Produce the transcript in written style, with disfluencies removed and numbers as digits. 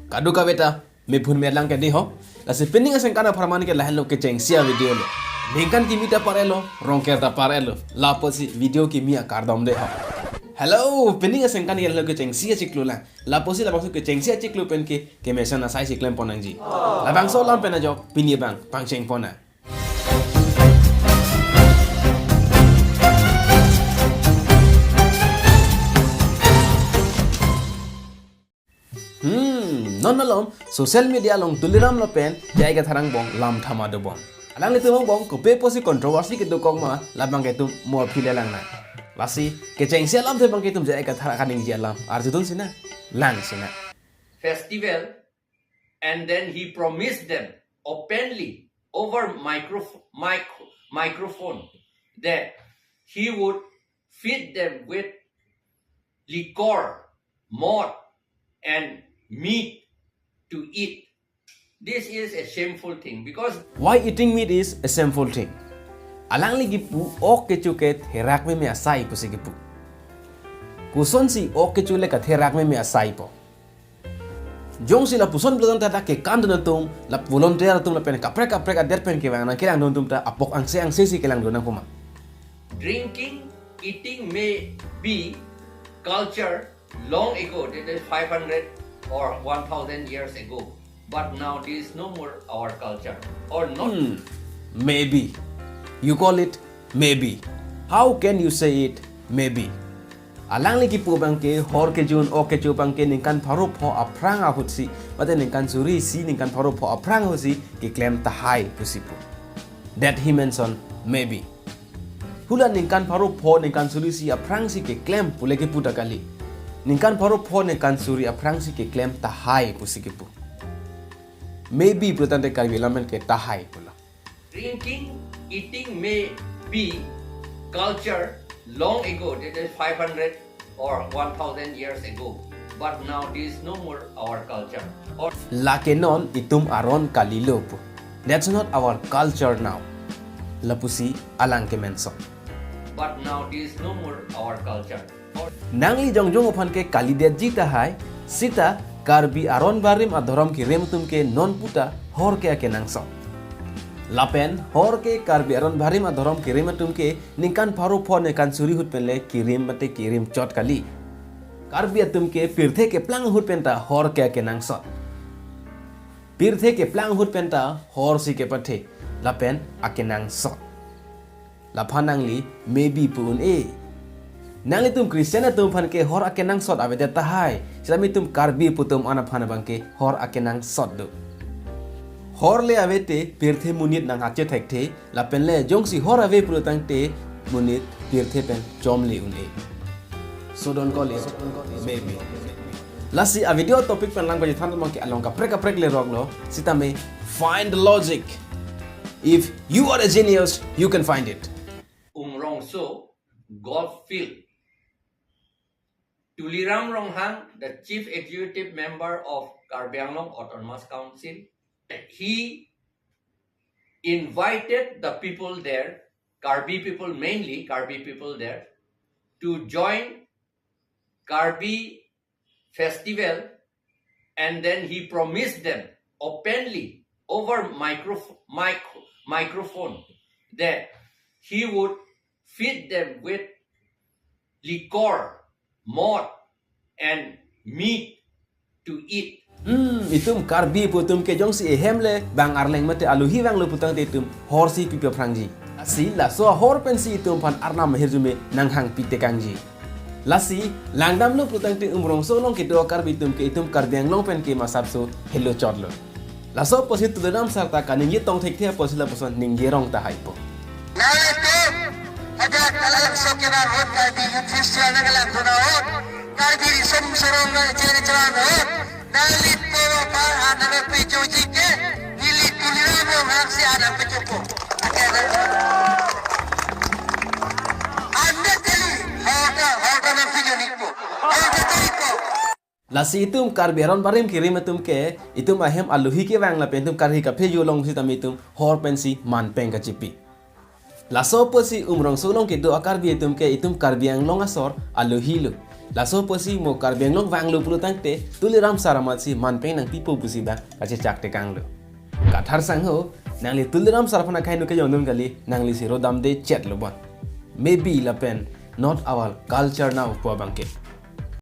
Kadu ka beta me pun me lang ke di ho. La se pending asen kana paraman ke lahan lo ke cheng sia video lo. Ningkan ki mita parelo, rong kerta parelo. La posi video ki mia kardom de ho. Hello, pending asen kana yelo ke cheng sia chiklu la. La posi la bakso ke cheng sia chiklu pen ke me sana sai siklem ponang ji. La bang so lam pen ajo pini bang pang cheng pona. Non alom social media long tuliram lo pen jaiga tharang bong lam thama do bong alang le tumong bong ko pe posi controversy ke do kong ma labang ke tum mo phile lang na lasi ke cheng sia lam the bang ke tum jaiga thara kaning ji alam arjutun sina lang sina festival, and then he promised them openly over microphone that he would feed them with liquor, malt, and meat to eat. This is a shameful thing because why eating meat is a shameful thing alang li gipu ok ke chuket herak me asai pusi gipu kuson si ok ke chule ka herak me asai po jong sila puson belum tata ke kan don tum la volunteer tum la pen kapre ader pen ke wang ke lang don tum ta apok ang se ke lang don kuma drinking, eating may be culture long ago, that is 500 or 1000 years ago, but now this is no more our culture or not. Maybe you call it maybe. How can you say it maybe? Alang lagi po bangke hor ke jun o ke chu bangke ningkan pharu pho aprang a hutsi mate ningkan suri si ningkan pharu pho aprang hosi ke claim tahai pusipu that he mentioned maybe hula ningkan pharu pho ningkan suri si aprang si ke claim pule ke puta kali ningkan pharu pho ningkan suri aprang si ke claim tahai pusikipu maybe protante karbilamen ke tahai pula Drinking, eating may be culture long ago, that is 500 or 1000 years ago, but now this is no more our culture. Or lakenon itum aron kalilo po. That's not our culture now. Lapusi alang ke menso. but now this is no more our culture. Or Nangli jongjong uphan ke kalidet jita hai sita karbi aron barim adhoram ki rem tum ke non puta hor ke ake nangso. Lapen hor ke karbi aron barim adhoram ki rem tum ke ningkan pharu pho ne kan suri hut penle ki rem mate ki rem chot kali. Karbi atum ke pirthe ke plang hut penta hor ke ake nangso. Pirthe ke plang hut penta hor si ke pathe lapen ake nangso. Lapanangli maybe pun Nang itum Christian atum pan ke hor ake nang sot avete tahai. Silami tum karbi putum ana pan bangke hor ake nang sot do. Hor le avete pirthe munit nang hakche thekte la pen le jongsi hor ave purutang te munit pirthe pen chomli une. So don't call it maybe. Lasi a video topic pen lang baje than bangke along ka prek le roglo sitame find the logic. If you are a genius, you can find it. Rong So, Goldfield. Tuliram Ronghang, the chief executive member of Karbi Anglong Autonomous Council, he invited the people there, Karbi people mainly, Karbi people there, to join Karbi festival, and then he promised them openly over microphone that he would feed them with liquor, malt, and meat to eat. Itum karbi putum ke jong si ehemle bang arleng mate aluhi bang lu putang tetum horsi pipe prangji. Lasi la so hor pensi itum pan arna mahirjume nang hang pite kangji. Lasi langdam lu putang te umrong so long ke do karbi tum ke itum karbiang long pen ke masab so hello chorlo. Laso posit tu dalam sarta kaningi tong thek the posila poson ninggi rong ta haipo. ada kalang sokira hot karbi Christian nagalang tunahot karbi som sorong jere jalan dalit to par aname pejoji ke nili tuliramo haksi anam pejopo akada anda teli hota na fijoniko hota telipo Lasi itum karbiaron barim kirim itum ke itum ahem aluhi ke bang la pentum karhi ka phejo long si tamitum hor pensi man peng ka chipi. Laso posi umrong sulong ke do akar bi itum ke itum karbiang long asor aluhi lu. Laso posi mo Karbi Anglong wanglo pulu tangte tuliram saramat si manpeng nang pipo busi ba kache chakte kanglo. Kathar sangho nangli tuliram sarapana kainu ka yondom kali nangli si rodam de chat lobon. Maybe lapen not our culture now po bangke.